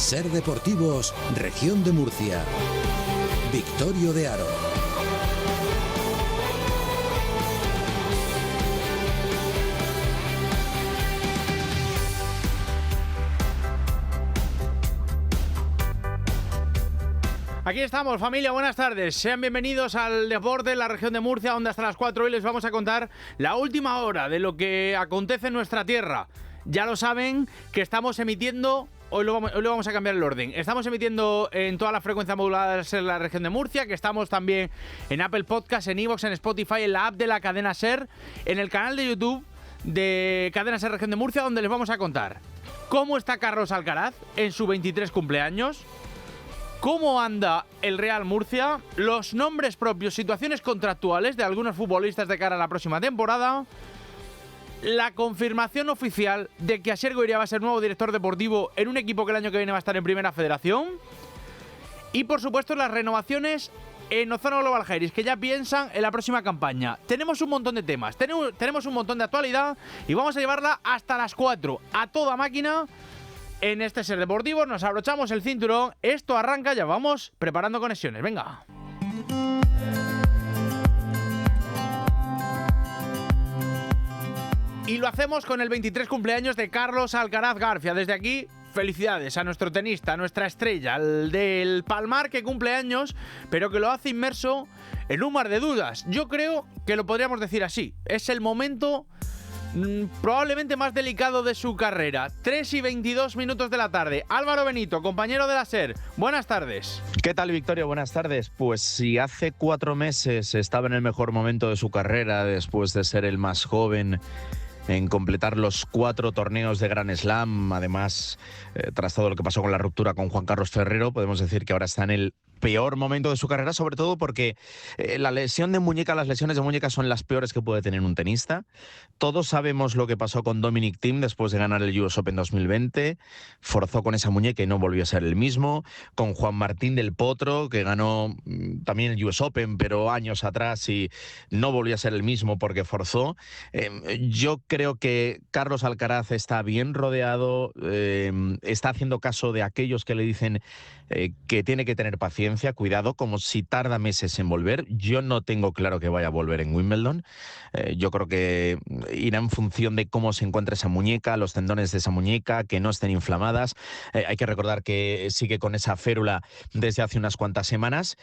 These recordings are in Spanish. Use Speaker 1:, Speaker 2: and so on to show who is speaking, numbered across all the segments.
Speaker 1: Ser Deportivos, Región de Murcia. Victorio de Aro.
Speaker 2: Aquí estamos, familia, buenas tardes. Sean bienvenidos al deporte en la región de Murcia, donde hasta las 4 hoy les vamos a contar la última hora de lo que acontece en nuestra tierra. Ya lo saben que estamos emitiendo, hoy lo vamos a cambiar el orden. Estamos emitiendo en todas las frecuencias moduladas en la región de Murcia, que estamos también en Apple Podcast, en iVoox, en Spotify, en la app de la cadena SER, en el canal de YouTube de Cadena SER Región de Murcia, donde les vamos a contar cómo está Carlos Alcaraz en su 23 cumpleaños, cómo anda el Real Murcia, los nombres propios, situaciones contractuales de algunos futbolistas de cara a la próxima temporada, la confirmación oficial de que Asier Goiria va a ser nuevo director deportivo en un equipo que el año que viene va a estar en Primera Federación, y por supuesto las renovaciones en Ozono Global Jairis, que ya piensan en la próxima campaña. Tenemos un montón de temas, tenemos un montón de actualidad y vamos a llevarla hasta las 4 a toda máquina. En este Ser Deportivo nos abrochamos el cinturón, esto arranca, ya vamos preparando conexiones, venga. Y lo hacemos con el 23 cumpleaños de Carlos Alcaraz García. Desde aquí, felicidades a nuestro tenista, a nuestra estrella, el del Palmar, que cumple años, pero que lo hace inmerso en un mar de dudas. Yo creo que lo podríamos decir así, es el momento probablemente más delicado de su carrera. 3:22 de la tarde. Álvaro Benito, compañero de la SER, buenas tardes.
Speaker 3: ¿Qué tal, Victorio? Buenas tardes. Pues si hace 4 meses estaba en el mejor momento de su carrera, después de ser el más joven en completar los 4 torneos de Grand Slam, además, tras todo lo que pasó con la ruptura con Juan Carlos Ferrero, podemos decir que ahora está en el peor momento de su carrera, sobre todo porque la lesión de muñeca, las lesiones de muñeca son las peores que puede tener un tenista. Todos sabemos lo que pasó con Dominic Thiem después de ganar el US Open 2020, forzó con esa muñeca y no volvió a ser el mismo. Con Juan Martín del Potro, que ganó también el US Open, pero años atrás, y no volvió a ser el mismo porque forzó. Yo creo que Carlos Alcaraz está bien rodeado, está haciendo caso de aquellos que le dicen que tiene que tener paciencia, cuidado, como si tarda meses en volver. Yo no tengo claro que vaya a volver en Wimbledon. Yo creo que irá en función de cómo se encuentra esa muñeca, los tendones de esa muñeca, que no estén inflamadas. Hay que recordar que sigue con esa férula desde hace unas cuantas semanas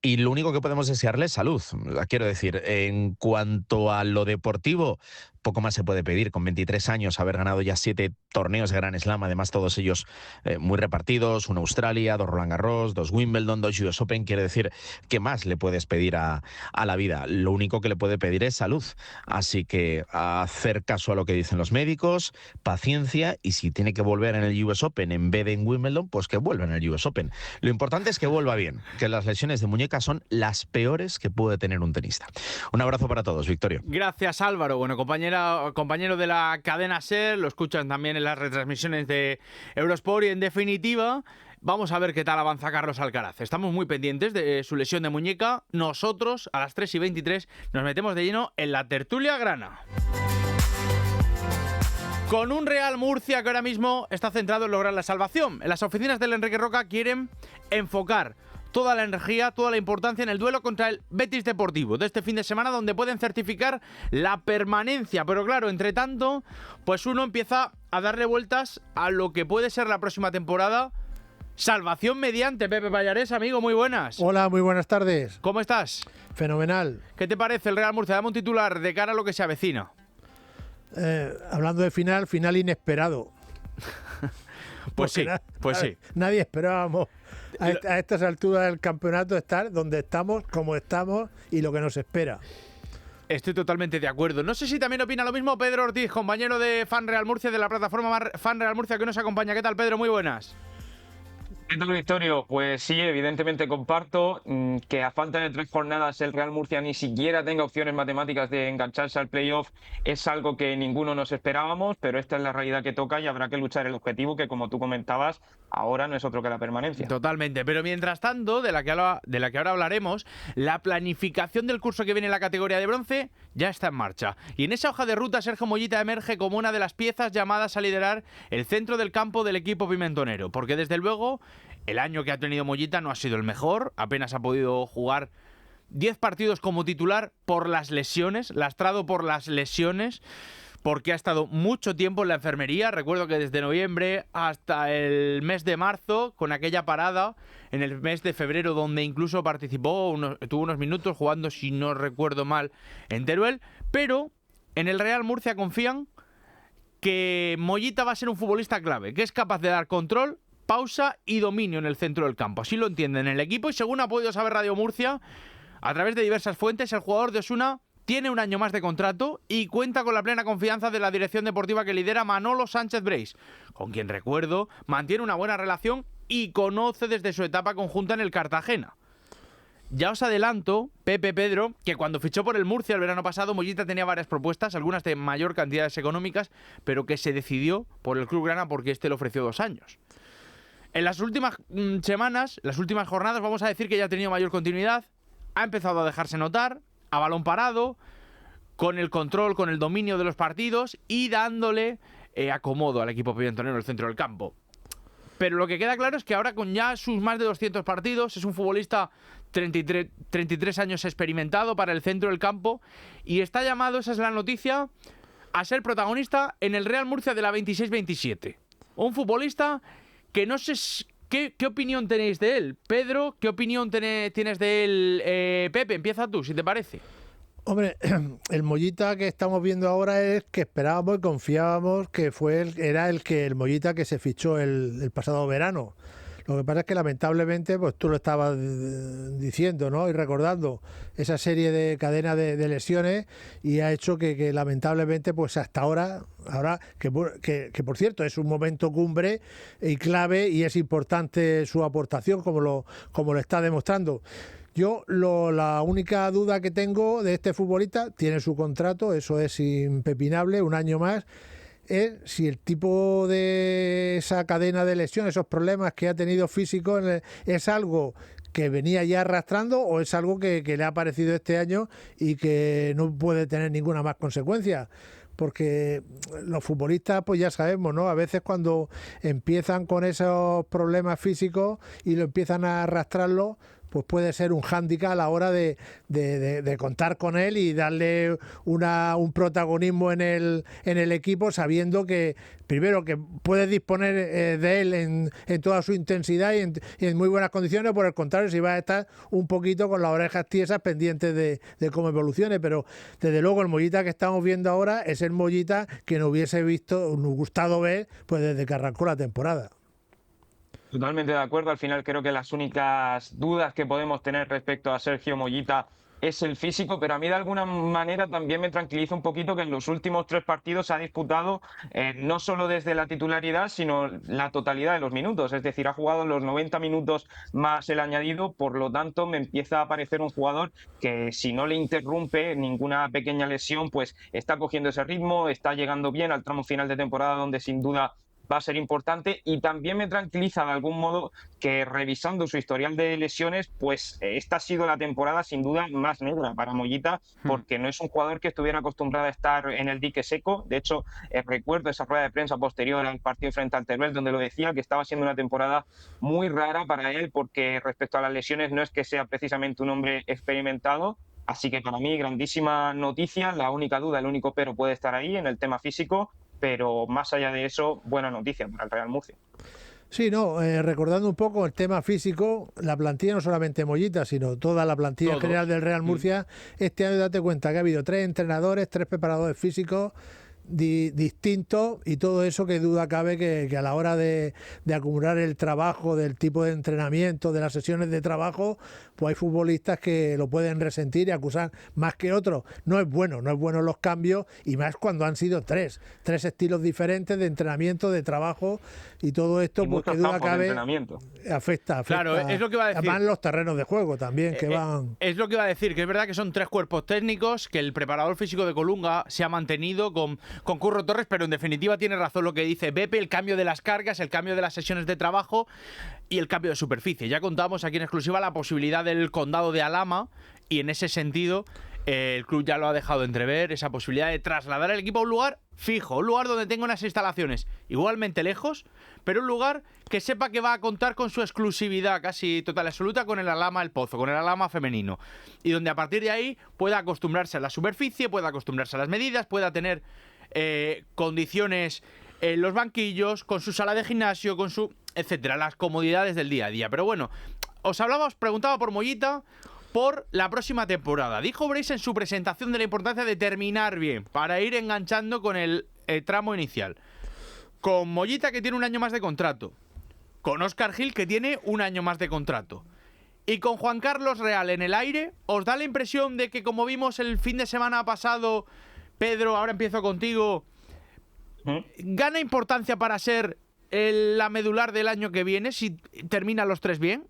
Speaker 3: y lo único que podemos desearle es salud. Quiero decir, en cuanto a lo deportivo, poco más se puede pedir. Con 23 años, haber ganado ya 7 torneos de Grand Slam, además todos ellos muy repartidos, una Australia, 2 Roland Garros, 2 Wimbledon, 2 US Open. Quiere decir, ¿qué más le puedes pedir a la vida? Lo único que le puede pedir es salud. Así que a hacer caso a lo que dicen los médicos, paciencia, y si tiene que volver en el US Open en vez de en Wimbledon, pues que vuelva en el US Open. Lo importante es que vuelva bien, que las lesiones de muñeca son las peores que puede tener un tenista. Un abrazo para todos, Victorio.
Speaker 2: Gracias, Álvaro. Bueno, compañero de la cadena SER, lo escuchan también en las retransmisiones de Eurosport, y en definitiva vamos a ver qué tal avanza Carlos Alcaraz. Estamos muy pendientes de su lesión de muñeca. Nosotros a las 3:23 nos metemos de lleno en la tertulia grana, con un Real Murcia que ahora mismo está centrado en lograr la salvación. En las oficinas del Enrique Roca quieren enfocar toda la energía, toda la importancia en el duelo contra el Betis Deportivo de este fin de semana, donde pueden certificar la permanencia. Pero claro, entre tanto, pues uno empieza a darle vueltas a lo que puede ser la próxima temporada. Salvación mediante. Pepe Pallarés, amigo, muy buenas.
Speaker 4: Hola, muy buenas tardes.
Speaker 2: ¿Cómo estás?
Speaker 4: Fenomenal.
Speaker 2: ¿Qué te parece el Real Murcia? Dame un titular de cara a lo que se avecina.
Speaker 4: Hablando de final inesperado.
Speaker 2: Pues sí, pues sí.
Speaker 4: Nadie esperábamos a estas alturas del campeonato estar donde estamos, como estamos y lo que nos espera.
Speaker 2: Estoy totalmente de acuerdo. No sé si también opina lo mismo Pedro Ortiz, compañero de Fan Real Murcia, de la plataforma Fan Real Murcia, que nos acompaña. ¿Qué tal, Pedro? Muy buenas.
Speaker 5: ¿Qué tal, Victorio? Pues sí, evidentemente comparto que a falta de 3 jornadas el Real Murcia ni siquiera tenga opciones matemáticas de engancharse al playoff. Es algo que ninguno nos esperábamos, pero esta es la realidad que toca y habrá que luchar el objetivo, que como tú comentabas, ahora no es otro que la permanencia.
Speaker 2: Totalmente, pero mientras tanto, de la que ahora hablaremos, la planificación del curso que viene en la categoría de bronce ya está en marcha. Y en esa hoja de ruta, Sergio Mollita emerge como una de las piezas llamadas a liderar el centro del campo del equipo pimentonero, porque desde luego el año que ha tenido Mollita no ha sido el mejor, apenas ha podido jugar 10 partidos como titular por las lesiones, lastrado por las lesiones, porque ha estado mucho tiempo en la enfermería. Recuerdo que desde noviembre hasta el mes de marzo, con aquella parada en el mes de febrero, donde incluso participó, tuvo unos minutos jugando, si no recuerdo mal, en Teruel, pero en el Real Murcia confían que Mollita va a ser un futbolista clave, que es capaz de dar control, pausa y dominio en el centro del campo. Así lo entienden en el equipo, y según ha podido saber Radio Murcia, a través de diversas fuentes, el jugador de Osuna tiene un año más de contrato y cuenta con la plena confianza de la dirección deportiva que lidera Manolo Sánchez Breis, con quien, recuerdo, mantiene una buena relación y conoce desde su etapa conjunta en el Cartagena. Ya os adelanto, Pedro, que cuando fichó por el Murcia el verano pasado, Mollita tenía varias propuestas, algunas de mayor cantidades económicas, pero que se decidió por el Club Grana porque este le ofreció 2 años. En las últimas semanas, las últimas jornadas, vamos a decir que ya ha tenido mayor continuidad, ha empezado a dejarse notar, a balón parado, con el control, con el dominio de los partidos y dándole acomodo al equipo pimentonero en el centro del campo. Pero lo que queda claro es que ahora, con ya sus más de 200 partidos, es un futbolista 33 años experimentado para el centro del campo y está llamado, esa es la noticia, a ser protagonista en el Real Murcia de la 26-27. Un futbolista que no sé... ¿Qué opinión tenéis de él? Pedro, ¿qué opinión tienes de él? Pepe, empieza tú, si te parece.
Speaker 4: Hombre, el Mollita que estamos viendo ahora es que esperábamos y confiábamos que era el Mollita que se fichó el pasado verano. Lo que pasa es que lamentablemente, pues tú lo estabas diciendo, ¿no? Y recordando esa serie de cadena de lesiones, y ha hecho que lamentablemente, pues hasta ahora que por cierto es un momento cumbre y clave, y es importante su aportación como lo está demostrando. Yo la única duda que tengo de este futbolista, tiene su contrato, eso es impepinable, 1 año más, es si el tipo de esa cadena de lesiones, esos problemas que ha tenido físicos, es algo que venía ya arrastrando o es algo que le ha aparecido este año y que no puede tener ninguna más consecuencia. Porque los futbolistas, pues ya sabemos, ¿no? A veces cuando empiezan con esos problemas físicos y lo empiezan a arrastrarlo, pues puede ser un hándicap a la hora de contar con él y darle un protagonismo en el equipo, sabiendo que, primero, que puedes disponer de él en toda su intensidad y en muy buenas condiciones. Por el contrario, si va a estar un poquito con las orejas tiesas pendientes de cómo evolucione. Pero desde luego el Mollita que estamos viendo ahora es el Mollita que nos gustado ver pues desde que arrancó la temporada.
Speaker 5: Totalmente de acuerdo. Al final creo que las únicas dudas que podemos tener respecto a Sergio Mollita es el físico, pero a mí de alguna manera también me tranquiliza un poquito que en los últimos 3 partidos se ha disputado no solo desde la titularidad, sino la totalidad de los minutos. Es decir, ha jugado los 90 minutos más el añadido, por lo tanto me empieza a parecer un jugador que, si no le interrumpe ninguna pequeña lesión, pues está cogiendo ese ritmo, está llegando bien al tramo final de temporada, donde sin duda va a ser importante. Y también me tranquiliza de algún modo que, revisando su historial de lesiones, pues esta ha sido la temporada sin duda más negra para Mollita, porque no es un jugador que estuviera acostumbrado a estar en el dique seco. De hecho, recuerdo esa rueda de prensa posterior al partido frente al Teruel, donde lo decía, que estaba siendo una temporada muy rara para él, porque respecto a las lesiones no es que sea precisamente un hombre experimentado. Así que para mí, grandísima noticia. La única duda, el único pero puede estar ahí en el tema físico, pero más allá de eso, buena noticia para el Real Murcia.
Speaker 4: Sí, no, recordando un poco el tema físico, la plantilla, no solamente Mollita, sino toda la plantilla general del Real Murcia, este año date cuenta que ha habido 3 entrenadores, 3 preparadores físicos, distintos, y todo eso, que duda cabe que a la hora de acumular el trabajo, del tipo de entrenamiento, de las sesiones de trabajo, pues hay futbolistas que lo pueden resentir y acusar más que otros. No es bueno los cambios, y más cuando han sido tres estilos diferentes de entrenamiento, de trabajo, y todo esto, pues que duda cabe afecta.
Speaker 2: Claro, es lo que iba a decir.
Speaker 4: Además los terrenos de juego también que van.
Speaker 2: Es lo que iba a decir, que es verdad que son 3 cuerpos técnicos, que el preparador físico de Colunga se ha mantenido con Curro Torres, pero en definitiva tiene razón lo que dice Pepe: el cambio de las cargas, el cambio de las sesiones de trabajo y el cambio de superficie. Ya contamos aquí en exclusiva la posibilidad del condado de Alhama, y en ese sentido el club ya lo ha dejado entrever, esa posibilidad de trasladar el equipo a un lugar fijo, un lugar donde tenga unas instalaciones igualmente lejos, pero un lugar que sepa que va a contar con su exclusividad casi total y absoluta con el Alhama El Pozo, con el Alhama femenino, y donde a partir de ahí pueda acostumbrarse a la superficie, pueda acostumbrarse a las medidas, pueda tener condiciones en los banquillos, con su sala de gimnasio, con su etcétera, las comodidades del día a día. Pero bueno, preguntaba por Mollita, por la próxima temporada. Dijo Breis en su presentación de la importancia de terminar bien para ir enganchando con el tramo inicial. Con Mollita, que tiene un año más de contrato, con Óscar Gil, que tiene un año más de contrato, y con Juan Carlos Real en el aire, ¿os da la impresión de que, como vimos el fin de semana pasado, Pedro, ahora empiezo contigo, gana importancia para ser la medular del año que viene si terminan los 3 bien?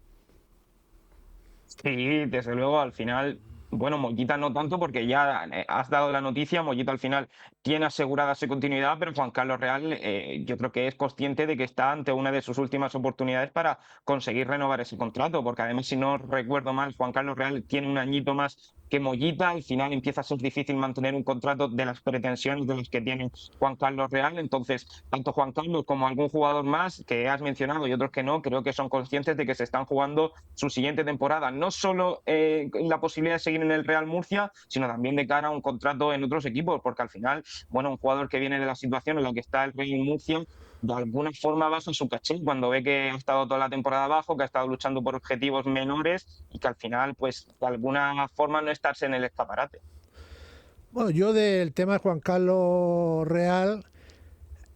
Speaker 5: Sí, desde luego, al final, bueno, Mollita no tanto, porque ya has dado la noticia. Mollita al final tiene asegurada su continuidad, pero Juan Carlos Real yo creo que es consciente de que está ante una de sus últimas oportunidades para conseguir renovar ese contrato, porque además, si no recuerdo mal, Juan Carlos Real tiene un añito más que Mollita. Al final empieza a ser difícil mantener un contrato de las pretensiones de los que tiene Juan Carlos Real. Entonces, tanto Juan Carlos como algún jugador más que has mencionado y otros que no, creo que son conscientes de que se están jugando su siguiente temporada, no solo la posibilidad de seguir en el Real Murcia, sino también de cara a un contrato en otros equipos, porque al final, bueno, un jugador que viene de la situación en la que está el Real Murcia, de alguna forma baja su caché cuando ve que ha estado toda la temporada abajo, que ha estado luchando por objetivos menores, y que al final, pues de alguna forma, no estarse en el escaparate.
Speaker 4: Bueno, yo del tema de Juan Carlos Real,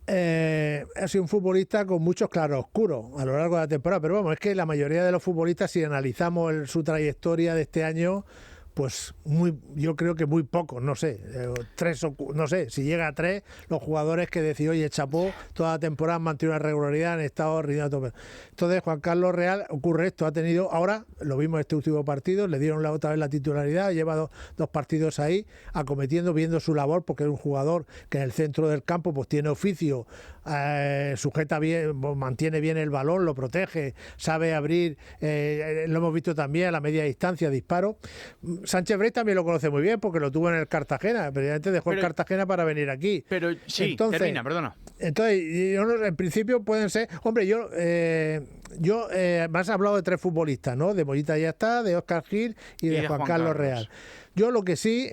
Speaker 4: ha sido un futbolista con muchos claroscuros a lo largo de la temporada, pero vamos, es que la mayoría de los futbolistas, si analizamos su trayectoria de este año, pues yo creo que muy pocos, no sé, 3 o no sé, si llega a 3 los jugadores que decían, oye, chapó, toda la temporada han mantenido una regularidad, han estado rindiendo todo. Entonces, Juan Carlos Real, ocurre esto, ha tenido, ahora lo vimos este último partido, le dieron otra vez la titularidad, lleva dos partidos ahí, acometiendo, viendo su labor, porque es un jugador que en el centro del campo pues tiene oficio, sujeta bien, mantiene bien el balón, lo protege, sabe abrir, lo hemos visto también a la media distancia, disparo. Sánchez Breis también lo conoce muy bien porque lo tuvo en el Cartagena, previamente dejó el Cartagena para venir aquí.
Speaker 2: Pero sí, entonces, termina, perdona.
Speaker 4: Entonces, en principio pueden ser, hombre, yo me has hablado de 3 futbolistas, ¿no? De Mollita ya está, de Óscar Gil y de Juan Carlos Real. Yo lo que sí,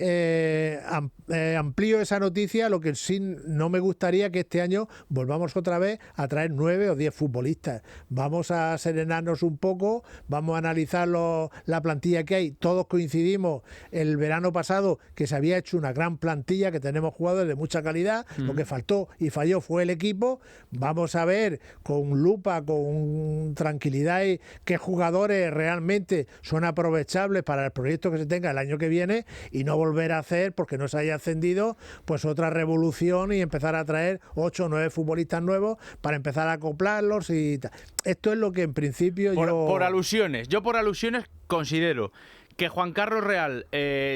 Speaker 4: amplío esa noticia, lo que sí no me gustaría que este año volvamos otra vez a traer 9 o 10 futbolistas. Vamos a serenarnos un poco, vamos a analizar la plantilla que hay. Todos coincidimos el verano pasado que se había hecho una gran plantilla, que tenemos jugadores de mucha calidad. Lo que faltó y falló fue el equipo. Vamos a ver con lupa, con tranquilidad, qué jugadores realmente son aprovechables para el proyecto que se tenga el año que viene, y no volver a hacer, porque no se haya ascendido, pues otra revolución y empezar a traer 8 o 9 futbolistas nuevos para empezar a acoplarlos y tal. Esto es lo que en principio
Speaker 2: por alusiones, considero que Juan Carlos Real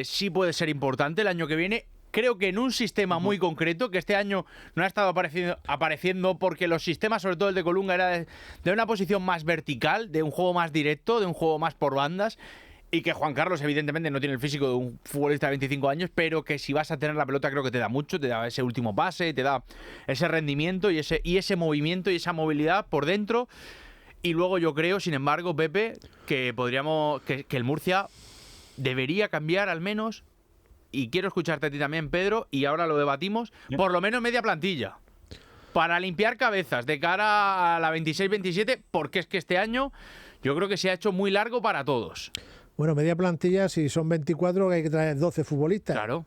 Speaker 2: sí puede ser importante el año que viene. Creo que en un sistema muy concreto, que este año no ha estado apareciendo porque los sistemas, sobre todo el de Colunga, era de una posición más vertical, de un juego más directo, de un juego más por bandas. Y que Juan Carlos, evidentemente, no tiene el físico de un futbolista de 25 años, pero que si vas a tener la pelota, creo que te da mucho, te da ese último pase, te da ese rendimiento y ese movimiento y esa movilidad por dentro. Y luego yo creo, sin embargo, Pepe, que que el Murcia debería cambiar al menos, y quiero escucharte a ti también, Pedro, y ahora lo debatimos, por lo menos media plantilla, para limpiar cabezas de cara a la 26-27, porque es que este año yo creo que se ha hecho muy largo para todos.
Speaker 4: Bueno, media plantilla, si son 24, hay que traer 12 futbolistas.
Speaker 2: Claro.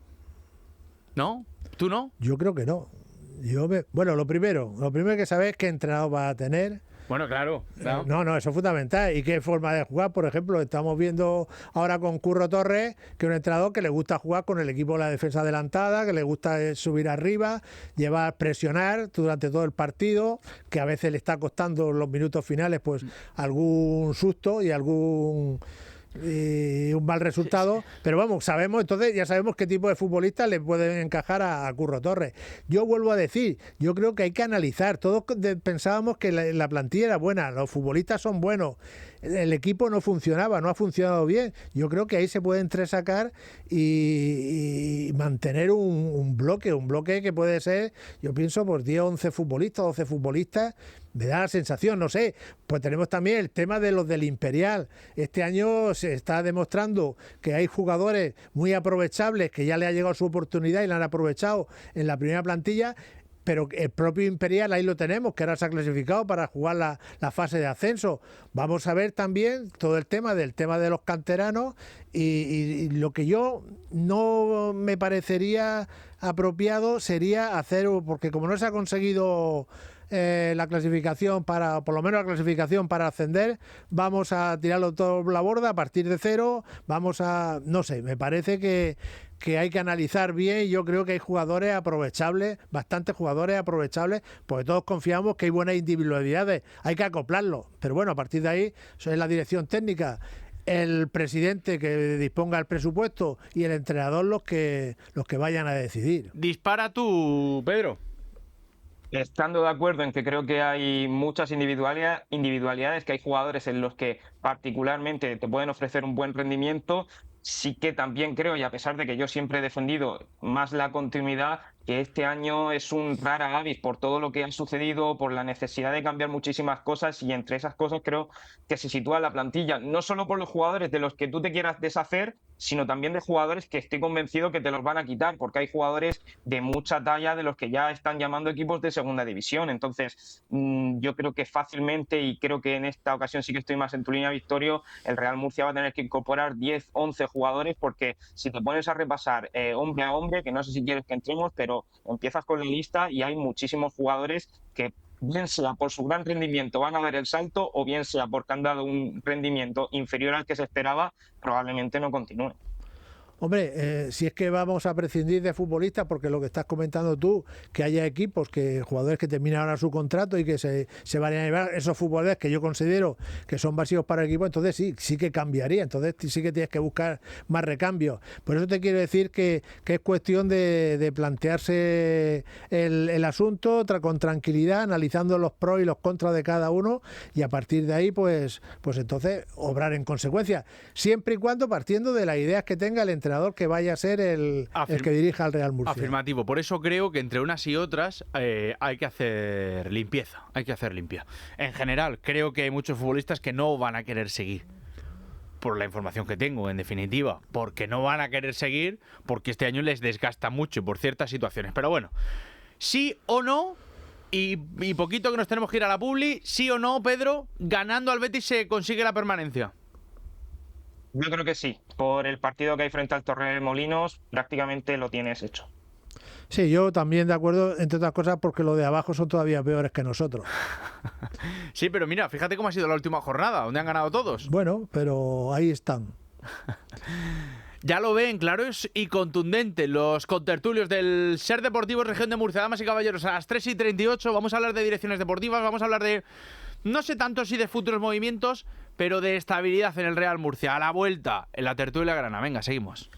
Speaker 2: ¿No? ¿Tú no?
Speaker 4: Yo creo que no. Bueno, lo primero que sabes es qué entrenador va a tener.
Speaker 2: Bueno, claro.
Speaker 4: No, eso es fundamental. ¿Y qué forma de jugar? Por ejemplo, estamos viendo ahora con Curro Torres, que es un entrenador que le gusta jugar con el equipo de la defensa adelantada, que le gusta subir arriba, presionar durante todo el partido, que a veces le está costando en los minutos finales pues algún susto y un mal resultado, sí. Pero vamos, ya sabemos qué tipo de futbolistas le pueden encajar a Curro Torres. Yo vuelvo a decir, yo creo que hay que analizar. Todos pensábamos que la plantilla era buena, los futbolistas son buenos, el equipo no funcionaba, no ha funcionado bien. Yo creo que ahí se puede entresacar y mantener un bloque que puede ser, yo pienso, por 10, 11 futbolistas, 12 futbolistas. Me da la sensación, no sé, pues tenemos también el tema de los del Imperial. Este año se está demostrando que hay jugadores muy aprovechables, que ya le ha llegado su oportunidad y la han aprovechado en la primera plantilla, pero el propio Imperial ahí lo tenemos, que ahora se ha clasificado para jugar la fase de ascenso. Vamos a ver también todo el tema de los canteranos y lo que yo no me parecería apropiado sería hacer, porque como no se ha conseguido la clasificación por lo menos la clasificación para ascender, vamos a tirarlo todo la borda a partir de cero, no sé, me parece que hay que analizar bien. Yo creo que hay jugadores aprovechables, bastantes jugadores aprovechables, porque todos confiamos que hay buenas individualidades, hay que acoplarlo, pero bueno, a partir de ahí, eso es la dirección técnica, el presidente que disponga el presupuesto y el entrenador los que vayan a decidir.
Speaker 2: Dispara tú, Pedro.
Speaker 5: Estando de acuerdo en que creo que hay muchas individualidades, que hay jugadores en los que particularmente te pueden ofrecer un buen rendimiento, sí que también creo, y a pesar de que yo siempre he defendido más la continuidad, que este año es un rara avis por todo lo que ha sucedido, por la necesidad de cambiar muchísimas cosas, y entre esas cosas creo que se sitúa la plantilla, no solo por los jugadores de los que tú te quieras deshacer, sino también de jugadores que estoy convencido que te los van a quitar, porque hay jugadores de mucha talla de los que ya están llamando equipos de segunda división. Entonces yo creo que fácilmente, y creo que en esta ocasión sí que estoy más en tu línea, Victorio, el Real Murcia va a tener que incorporar 10, 11 jugadores, porque si te pones a repasar hombre a hombre, que no sé si quieres que entremos, pero empiezas con la lista y hay muchísimos jugadores que, bien sea por su gran rendimiento, van a dar el salto, o bien sea porque han dado un rendimiento inferior al que se esperaba, probablemente no continúen.
Speaker 4: Hombre, si es que vamos a prescindir de futbolistas, porque lo que estás comentando tú, que haya equipos, jugadores que terminan ahora su contrato y que se van a llevar esos futbolistas que yo considero que son básicos para el equipo, entonces sí que cambiaría, entonces sí que tienes que buscar más recambios. Por eso te quiero decir que es cuestión de plantearse el asunto con tranquilidad, analizando los pros y los contras de cada uno, y a partir de ahí pues entonces obrar en consecuencia, siempre y cuando partiendo de las ideas que tenga el entrenador que vaya a ser el que dirija al Real Murcia.
Speaker 2: Afirmativo. Por eso creo que entre unas y otras hay que hacer limpieza. En general, creo que hay muchos futbolistas que no van a querer seguir. Por la información que tengo, en definitiva. Porque no van a querer seguir, porque este año les desgasta mucho por ciertas situaciones. Pero bueno, sí o no, y poquito que nos tenemos que ir a la publi, sí o no, Pedro, ganando al Betis se consigue la permanencia.
Speaker 5: Yo creo que sí. Por el partido que hay frente al Torremolinos, prácticamente lo tienes hecho.
Speaker 4: Sí, yo también de acuerdo, entre otras cosas, porque los de abajo son todavía peores que nosotros.
Speaker 2: Sí, pero mira, fíjate cómo ha sido la última jornada, donde han ganado todos.
Speaker 4: Bueno, pero ahí están.
Speaker 2: Ya lo ven, claros y contundentes los contertulios del Ser Deportivo Región de Murcia. Damas y caballeros, a las 3:38 vamos a hablar de direcciones deportivas, vamos a hablar de, no sé tanto si de futuros movimientos, pero de estabilidad en el Real Murcia. A la vuelta, en la tertulia grana. Venga, seguimos.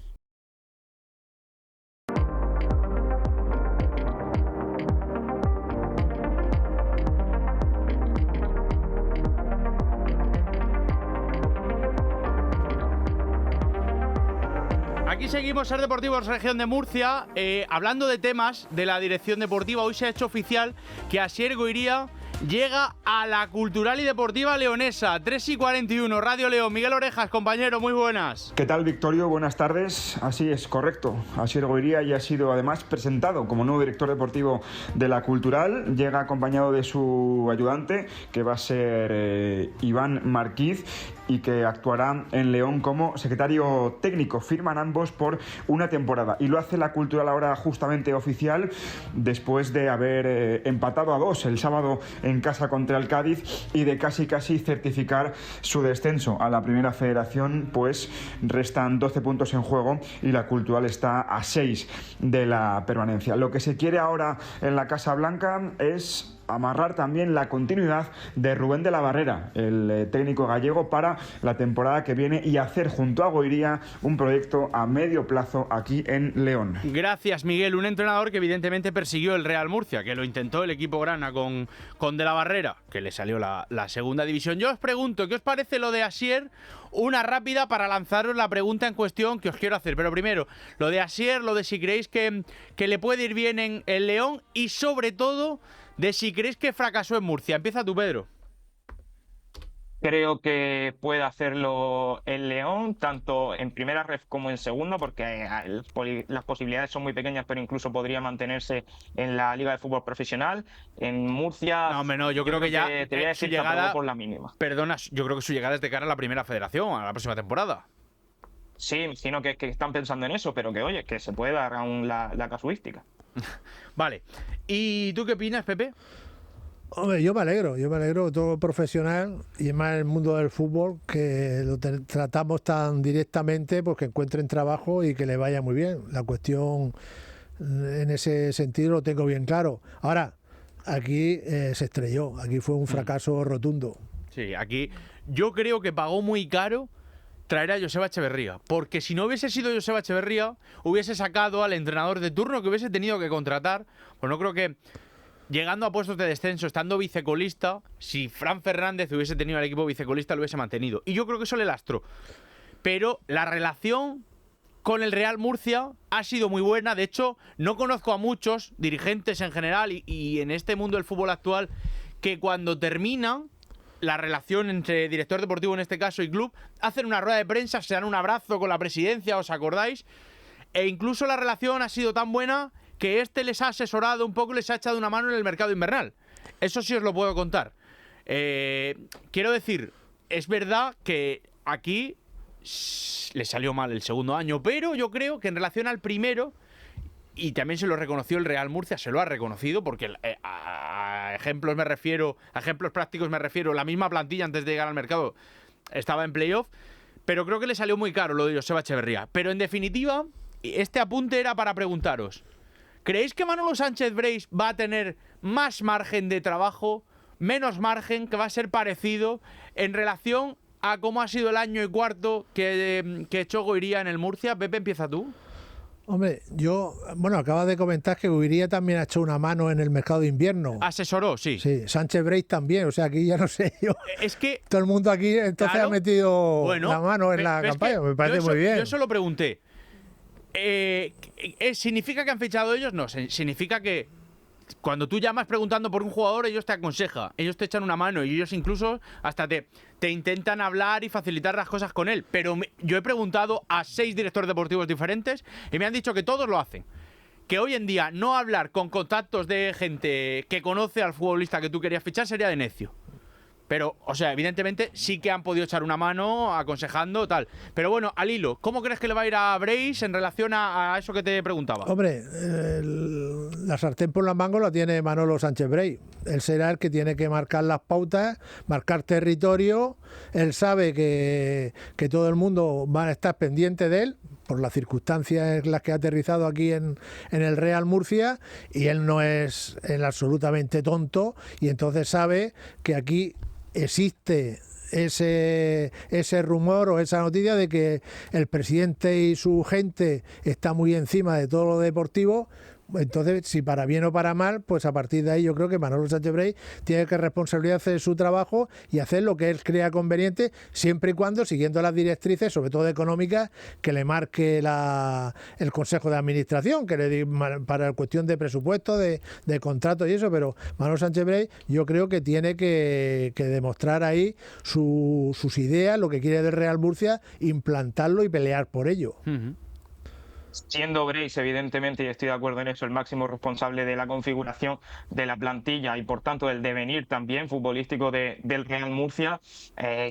Speaker 2: Aquí seguimos, Ser Deportivos Región de Murcia, hablando de temas de la dirección deportiva. Hoy se ha hecho oficial que Asier Goiría llega a la Cultural y Deportiva Leonesa. 3:41, Radio León. Miguel Orejas, compañero, muy buenas.
Speaker 6: ¿Qué tal, Victorio? Buenas tardes. Así es, correcto. Asier Goiría ya ha sido además presentado como nuevo director deportivo de la Cultural. Llega acompañado de su ayudante, que va a ser Iván Marquiz. y que actuará en León como secretario técnico. Firman ambos por una temporada y lo hace la Cultural ahora justamente oficial después de haber empatado a 2 el sábado en casa contra el Cádiz y de casi certificar su descenso a la Primera Federación, pues restan 12 puntos en juego y la Cultural está a 6 de la permanencia. Lo que se quiere ahora en la Casa Blanca es amarrar también la continuidad de Rubén de la Barrera, el técnico gallego, para la temporada que viene y hacer junto a Goiría un proyecto a medio plazo aquí en León.
Speaker 2: Gracias, Miguel. Un entrenador que evidentemente persiguió el Real Murcia, que lo intentó el equipo grana con de la Barrera, que le salió la segunda división. Yo os pregunto, ¿qué os parece lo de Asier? Una rápida para lanzaros la pregunta en cuestión que os quiero hacer. Pero primero, lo de Asier, lo de si creéis que le puede ir bien en el León y sobre todo de si creéis que fracasó en Murcia. Empieza tú, Pedro.
Speaker 5: Creo que puede hacerlo el León, tanto en primera ref como en segunda, porque las posibilidades son muy pequeñas, pero incluso podría mantenerse en la Liga de Fútbol Profesional. En Murcia...
Speaker 2: No, hombre, no, yo creo que ya
Speaker 5: te voy a decir
Speaker 2: su llegada,
Speaker 5: por la mínima.
Speaker 2: Perdona, yo creo que su llegada es de cara a la Primera Federación, a la próxima temporada.
Speaker 5: Sí, sino que están pensando en eso, pero que oye, que se puede dar aún la casuística.
Speaker 2: Vale. ¿Y tú qué opinas, Pepe?
Speaker 4: Hombre, yo me alegro, todo profesional y más en el mundo del fútbol, que lo tratamos tan directamente, pues que encuentren trabajo y que le vaya muy bien. La cuestión en ese sentido lo tengo bien claro. Ahora, aquí se estrelló, aquí fue un fracaso rotundo.
Speaker 2: Sí, aquí yo creo que pagó muy caro traer a Joseba Echeverría, porque si no hubiese sido Joseba Echeverría, hubiese sacado al entrenador de turno que hubiese tenido que contratar. Pues no creo que, llegando a puestos de descenso, estando vicecolista, si Fran Fernández hubiese tenido al equipo vicecolista, lo hubiese mantenido. Y yo creo que eso le lastró. Pero la relación con el Real Murcia ha sido muy buena. De hecho, no conozco a muchos dirigentes en general y en este mundo del fútbol actual que cuando terminan la relación entre director deportivo, en este caso, y club, hacen una rueda de prensa, se dan un abrazo con la presidencia, ¿os acordáis? E incluso la relación ha sido tan buena que les ha asesorado un poco, les ha echado una mano en el mercado invernal. Eso sí os lo puedo contar. Quiero decir, es verdad que aquí le salió mal el segundo año, pero yo creo que en relación al primero, y también se lo reconoció el Real Murcia, se lo ha reconocido, porque a ejemplos prácticos me refiero, la misma plantilla antes de llegar al mercado estaba en playoff, pero creo que le salió muy caro lo de Joseba Echeverría. Pero en definitiva, este apunte era para preguntaros, ¿creéis que Manolo Sánchez Breis va a tener más margen de trabajo, menos margen, que va a ser parecido en relación a cómo ha sido el año y cuarto que echó Goiría en el Murcia? Pepe, empieza tú.
Speaker 4: Hombre, acabas de comentar que Goiría también ha hecho una mano en el mercado de invierno.
Speaker 2: Asesoró, sí.
Speaker 4: Sí, Sánchez Breis también, o sea, aquí ya no sé yo.
Speaker 2: Es que
Speaker 4: todo el mundo aquí entonces ha metido la mano en la campaña, me parece muy bien.
Speaker 2: Yo eso lo pregunté. ¿Significa que han fichado ellos? No, significa que cuando tú llamas preguntando por un jugador, ellos te aconsejan, ellos te echan una mano y ellos incluso hasta te intentan hablar y facilitar las cosas con él. Pero yo he preguntado a 6 directores deportivos diferentes y me han dicho que todos lo hacen. Que hoy en día no hablar con contactos de gente que conoce al futbolista que tú querías fichar sería de necio. Pero, o sea, evidentemente sí que han podido echar una mano aconsejando, tal. Pero bueno, al hilo, ¿cómo crees que le va a ir a Breis en relación a eso que te preguntaba?
Speaker 4: Hombre, la sartén por las mangos la tiene Manolo Sánchez Breis. Él será el que tiene que marcar las pautas, marcar territorio. Él sabe que todo el mundo va a estar pendiente de él, por las circunstancias en las que ha aterrizado aquí en el Real Murcia, y él no es absolutamente tonto, y entonces sabe que aquí existe ese rumor o esa noticia de que el presidente y su gente está muy encima de todo lo deportivo. Entonces, si para bien o para mal, pues a partir de ahí yo creo que Manolo Sánchez Breis tiene que responsabilizarse de su trabajo y hacer lo que él crea conveniente, siempre y cuando siguiendo las directrices, sobre todo económicas, que le marque el Consejo de Administración, que le para la cuestión de presupuesto, de contratos y eso. Pero Manolo Sánchez Breis yo creo que tiene que demostrar ahí sus ideas, lo que quiere del Real Murcia, implantarlo y pelear por ello.
Speaker 2: Uh-huh.
Speaker 5: siendo Brace, evidentemente, y estoy de acuerdo en eso, el máximo responsable de la configuración de la plantilla y por tanto del devenir también futbolístico del Real Murcia,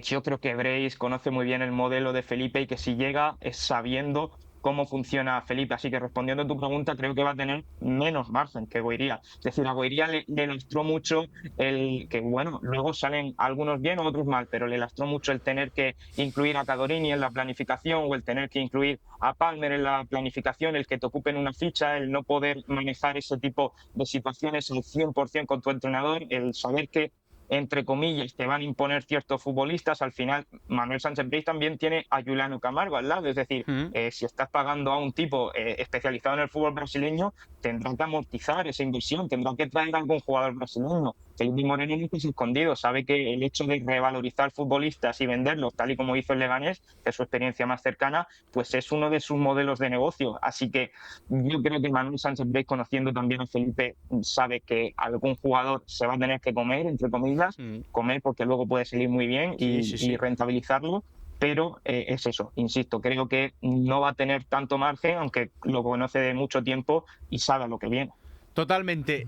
Speaker 5: yo creo que Brace conoce muy bien el modelo de Felipe y que si llega es sabiendo cómo funciona Felipe. Así que respondiendo a tu pregunta, creo que va a tener menos margen que Goiría. Es decir, a Goiría le lastró mucho el que, bueno, luego salen algunos bien o otros mal, pero le lastró mucho el tener que incluir a Cadorini en la planificación o el tener que incluir a Palmer en la planificación, el que te ocupen una ficha, el no poder manejar ese tipo de situaciones al 100% con tu entrenador, el saber que entre comillas, te van a imponer ciertos futbolistas. Al final, Manuel Sánchez Brace también tiene a Juliano Camargo al lado. Es decir, si estás pagando a un tipo especializado en el fútbol brasileño, tendrá que amortizar esa inversión, tendrá que traer a algún jugador brasileño. Felipe Moreno no es escondido, sabe que el hecho de revalorizar futbolistas y venderlos, tal y como hizo el Leganés, que es su experiencia más cercana, pues es uno de sus modelos de negocio. Así que yo creo que Manuel Sánchez Brace, conociendo también a Felipe, sabe que algún jugador se va a tener que comer, entre comillas, comer porque luego puede salir muy bien y rentabilizarlo. Pero es eso, insisto, creo que no va a tener tanto margen, aunque lo conoce de mucho tiempo y sabe a lo que viene.
Speaker 2: Totalmente.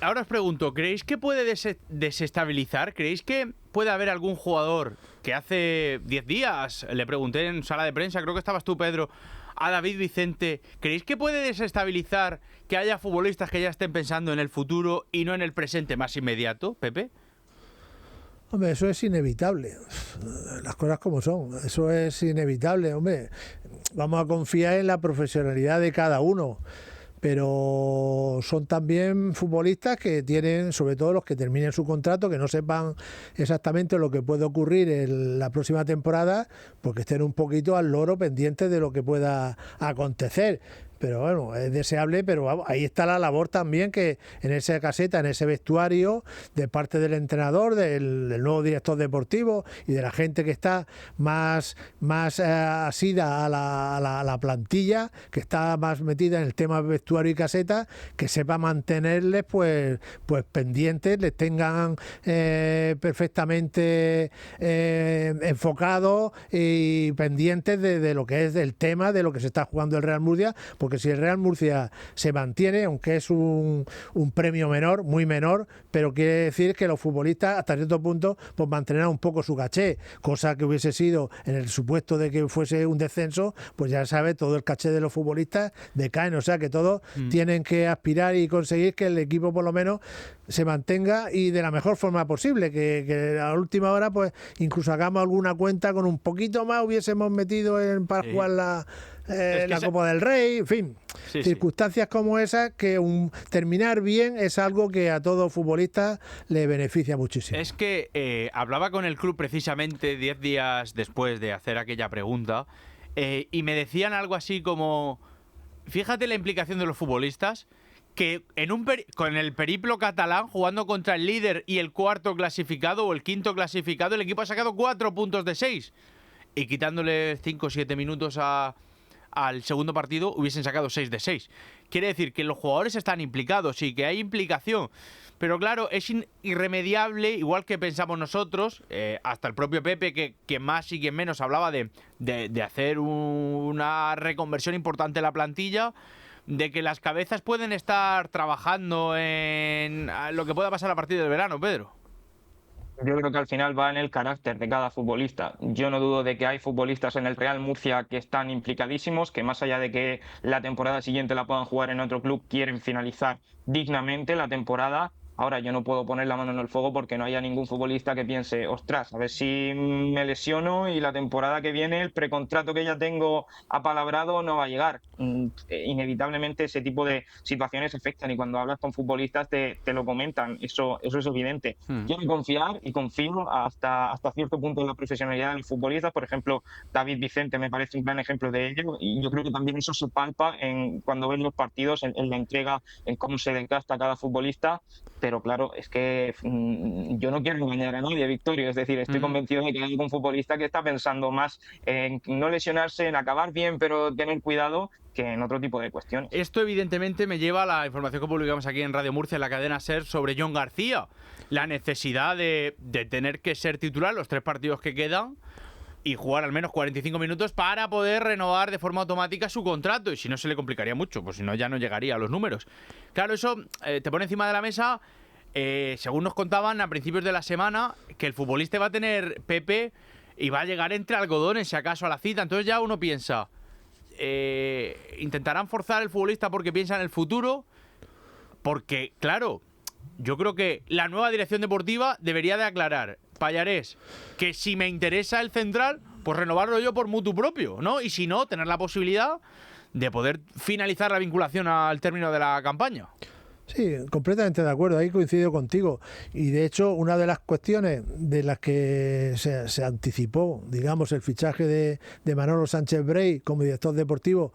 Speaker 2: Ahora os pregunto, ¿creéis que puede desestabilizar? ¿Creéis que puede haber algún jugador que hace 10 días, le pregunté en sala de prensa, creo que estabas tú, Pedro, a David Vicente, ¿creéis que puede desestabilizar que haya futbolistas que ya estén pensando en el futuro y no en el presente más inmediato, Pepe?
Speaker 4: Hombre, eso es inevitable. Las cosas como son. Eso es inevitable, hombre. Vamos a confiar en la profesionalidad de cada uno. Pero son también futbolistas que tienen, sobre todo los que terminen su contrato, que no sepan exactamente lo que puede ocurrir en la próxima temporada, porque estén un poquito al loro pendientes de lo que pueda acontecer. Pero bueno, es deseable, pero vamos, ahí está la labor también que en esa caseta, en ese vestuario, de parte del entrenador, del nuevo director deportivo y de la gente que está más asida a la plantilla, que está más metida en el tema vestuario y caseta, que sepa mantenerles pues pendientes, les tengan perfectamente enfocados y pendientes de lo que es el tema, de lo que se está jugando el Real Murcia, porque si el Real Murcia se mantiene, aunque es un premio menor, muy menor, pero quiere decir que los futbolistas hasta cierto punto pues mantendrán un poco su caché, cosa que hubiese sido en el supuesto de que fuese un descenso, pues ya sabe, todo el caché de los futbolistas decaen, o sea que todos tienen que aspirar y conseguir que el equipo por lo menos se mantenga y de la mejor forma posible, que a la última hora pues incluso hagamos alguna cuenta con un poquito más hubiésemos metido para jugar la Copa del Rey, en fin, circunstancias como esas que terminar bien es algo que a todo futbolista le beneficia muchísimo.
Speaker 2: Es que hablaba con el club precisamente 10 días después de hacer aquella pregunta y me decían algo así como, fíjate la implicación de los futbolistas, que con el periplo catalán, jugando contra el líder y el cuarto clasificado o el quinto clasificado, el equipo ha sacado 4 puntos de 6 y quitándole 5 o 7 minutos al segundo partido hubiesen sacado 6 de 6. Quiere decir que los jugadores están implicados y que hay implicación. Pero claro, es irremediable, igual que pensamos nosotros, hasta el propio Pepe, que quien más y quien menos hablaba de hacer una reconversión importante en la plantilla, de que las cabezas pueden estar trabajando en lo que pueda pasar a partir del verano, Pedro.
Speaker 5: Yo creo que al final va en el carácter de cada futbolista. Yo no dudo de que hay futbolistas en el Real Murcia que están implicadísimos, que más allá de que la temporada siguiente la puedan jugar en otro club, quieren finalizar dignamente la temporada. Ahora, yo no puedo poner la mano en el fuego porque no haya ningún futbolista que piense, ostras, a ver si me lesiono y la temporada que viene el precontrato que ya tengo apalabrado no va a llegar. Inevitablemente ese tipo de situaciones afectan y cuando hablas con futbolistas te lo comentan, eso es evidente. Quiero confiar y confío hasta cierto punto en la profesionalidad de los futbolistas. Por ejemplo, David Vicente me parece un gran ejemplo de ello y yo creo que también eso se palpa cuando ven los partidos, en la entrega, en cómo se desgasta cada futbolista. Pero claro, es que yo no quiero engañar a nadie, Victorio. Es decir, estoy convencido de que hay algún futbolista que está pensando más en no lesionarse, en acabar bien, pero tener cuidado, que en otro tipo de cuestiones.
Speaker 2: Esto evidentemente me lleva a la información que publicamos aquí en Radio Murcia, en la cadena SER, sobre Jon García. La necesidad de tener que ser titular los 3 partidos que quedan y jugar al menos 45 minutos para poder renovar de forma automática su contrato. Y si no, se le complicaría mucho, pues si no, ya no llegaría a los números. Claro, eso te pone encima de la mesa, según nos contaban a principios de la semana, que el futbolista va a tener Pepe y va a llegar entre algodones, si acaso, a la cita. Entonces ya uno piensa, intentarán forzar al futbolista porque piensa en el futuro, porque, claro, yo creo que la nueva dirección deportiva debería de aclarar, Pallarés, que si me interesa el central, pues renovarlo yo por mutuo propio, ¿no? Y si no, tener la posibilidad de poder finalizar la vinculación al término de la campaña.
Speaker 4: Sí, completamente de acuerdo, ahí coincido contigo. Y de hecho, una de las cuestiones de las que se anticipó, digamos, el fichaje de Manolo Sánchez Brey como director deportivo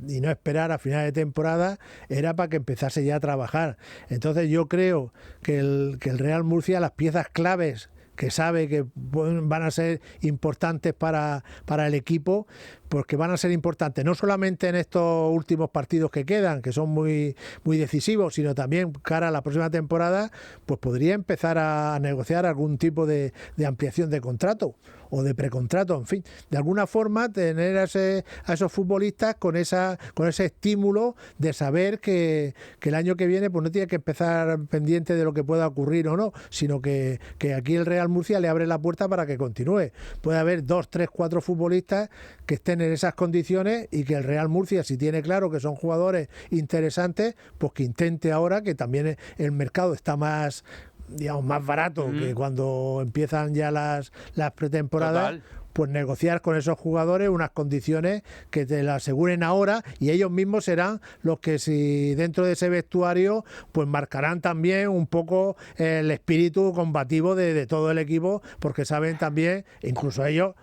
Speaker 4: y no esperar a final de temporada, era para que empezase ya a trabajar. Entonces yo creo que el Real Murcia, las piezas claves que sabe que van a ser importantes para el equipo, porque van a ser importantes no solamente en estos últimos partidos que quedan, que son muy, muy decisivos, sino también cara a la próxima temporada, pues podría empezar a negociar algún tipo de ampliación de contrato o de precontrato, en fin, de alguna forma tener a esos futbolistas con ese estímulo de saber que el año que viene pues no tiene que empezar pendiente de lo que pueda ocurrir o no, sino que aquí el Real Murcia le abre la puerta para que continúe. Puede haber 2, 3, 4 futbolistas que estén en esas condiciones y que el Real Murcia, si tiene claro que son jugadores interesantes, pues que intente ahora, que también el mercado está más, digamos, más barato que cuando empiezan ya las pretemporadas. Total. Pues negociar con esos jugadores unas condiciones que te las aseguren ahora, y ellos mismos serán los que, si dentro de ese vestuario, pues marcarán también un poco el espíritu combativo de todo el equipo, porque saben también, incluso ellos,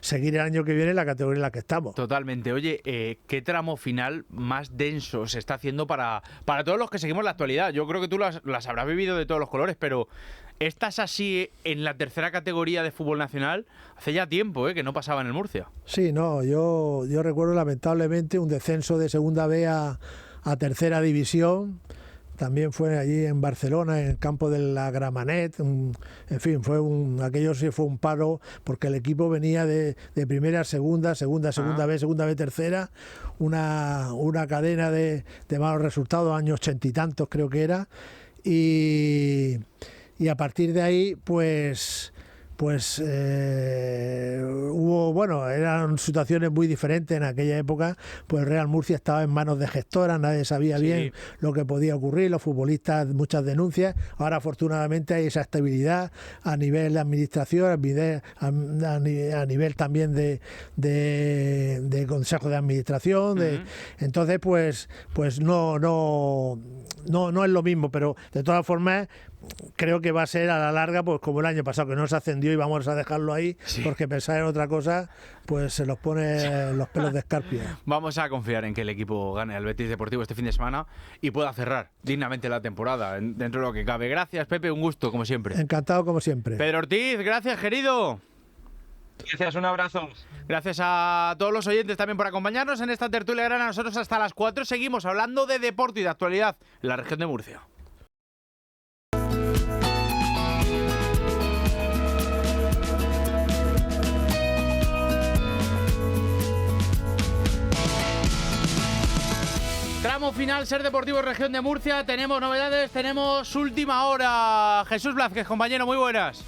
Speaker 4: seguir el año que viene en la categoría en la que estamos.
Speaker 2: Totalmente. Oye, ¿qué tramo final más denso se está haciendo para todos los que seguimos la actualidad? Yo creo que tú las habrás vivido de todos los colores, pero ¿estás así en la tercera categoría de fútbol nacional? Hace ya tiempo que no pasaba en el Murcia.
Speaker 4: Sí, no, yo recuerdo lamentablemente un descenso de segunda B a tercera división. También fue allí en Barcelona, en el campo de la Gramenet. En fin, aquello sí fue un paro, porque el equipo venía de primera a segunda B, tercera. Una cadena de malos resultados, años 80 y tantos creo que era. Y a partir de ahí, pues hubo, bueno, eran situaciones muy diferentes en aquella época. Pues el Real Murcia estaba en manos de gestoras, nadie sabía bien lo que podía ocurrir, los futbolistas, muchas denuncias. Ahora afortunadamente hay esa estabilidad a nivel de administración, a nivel también de consejo de administración. Entonces pues no es lo mismo, pero de todas formas creo que va a ser a la larga, pues como el año pasado, que no se ascendió y vamos a dejarlo ahí, porque pensar en otra cosa pues se los pone los pelos de escarpia.
Speaker 2: Vamos a confiar en que el equipo gane al Betis Deportivo este fin de semana y pueda cerrar dignamente la temporada dentro de lo que cabe. Gracias, Pepe, un gusto como siempre.
Speaker 4: Encantado como siempre.
Speaker 2: Pedro Ortiz, gracias, querido.
Speaker 5: Gracias, un abrazo.
Speaker 2: Gracias a todos los oyentes también por acompañarnos en esta tertulia grana. Nosotros hasta las 4 seguimos hablando de deporte y de actualidad en la región de Murcia. Tramo final, Ser Deportivo Región de Murcia. Tenemos novedades, tenemos última hora. Jesús Blázquez, compañero, muy buenas.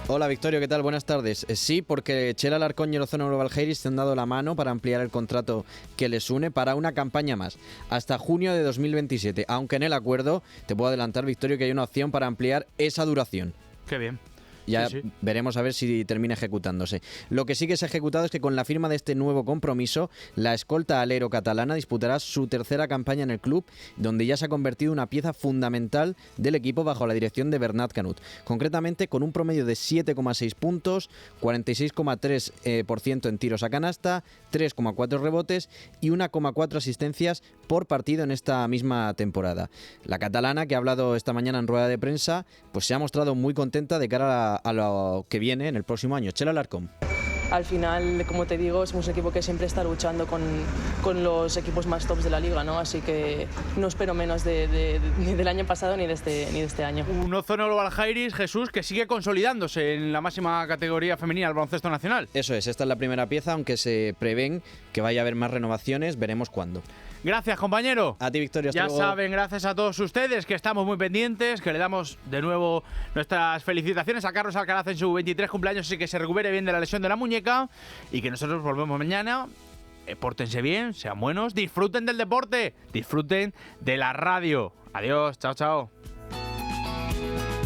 Speaker 7: Hola Victorio, ¿qué tal? Buenas tardes. Sí, porque Txell Alarcón y el Ozona Urbalgeiris se han dado la mano para ampliar el contrato que les une para una campaña más, hasta junio de 2027. Aunque en el acuerdo, te puedo adelantar, Victorio, que hay una opción para ampliar esa duración.
Speaker 2: Qué bien.
Speaker 7: Ya veremos a ver si termina ejecutándose. Lo que sí que se ha ejecutado es que con la firma de este nuevo compromiso, la escolta alero catalana disputará su tercera campaña en el club, donde ya se ha convertido en una pieza fundamental del equipo bajo la dirección de Bernat Canut. Concretamente con un promedio de 7,6 puntos, 46,3% en tiros a canasta, 3,4 rebotes y 1,4 asistencias por partido en esta misma temporada. La catalana, que ha hablado esta mañana en rueda de prensa, pues se ha mostrado muy contenta de cara a lo que viene en el próximo año. Txell Alarcón.
Speaker 8: al final, como te digo, somos un equipo que siempre está luchando con los equipos más tops de la liga, ¿no? Así que no espero menos ni del año pasado ni de este año.
Speaker 2: Un Ozono Global Jairis, Jesús, que sigue consolidándose en la máxima categoría femenina del baloncesto nacional.
Speaker 7: Eso es, esta es la primera pieza, aunque se prevén que vaya a haber más renovaciones, veremos cuándo.
Speaker 2: Gracias, compañero.
Speaker 7: A ti, Victoria.
Speaker 2: Ya saben, gracias a todos ustedes que estamos muy pendientes, que le damos de nuevo nuestras felicitaciones a Carlos Alcaraz en su 23 cumpleaños y que se recupere bien de la lesión de la muñeca y que nosotros volvemos mañana. Pórtense bien, sean buenos, disfruten del deporte, disfruten de la radio. Adiós, chao, chao.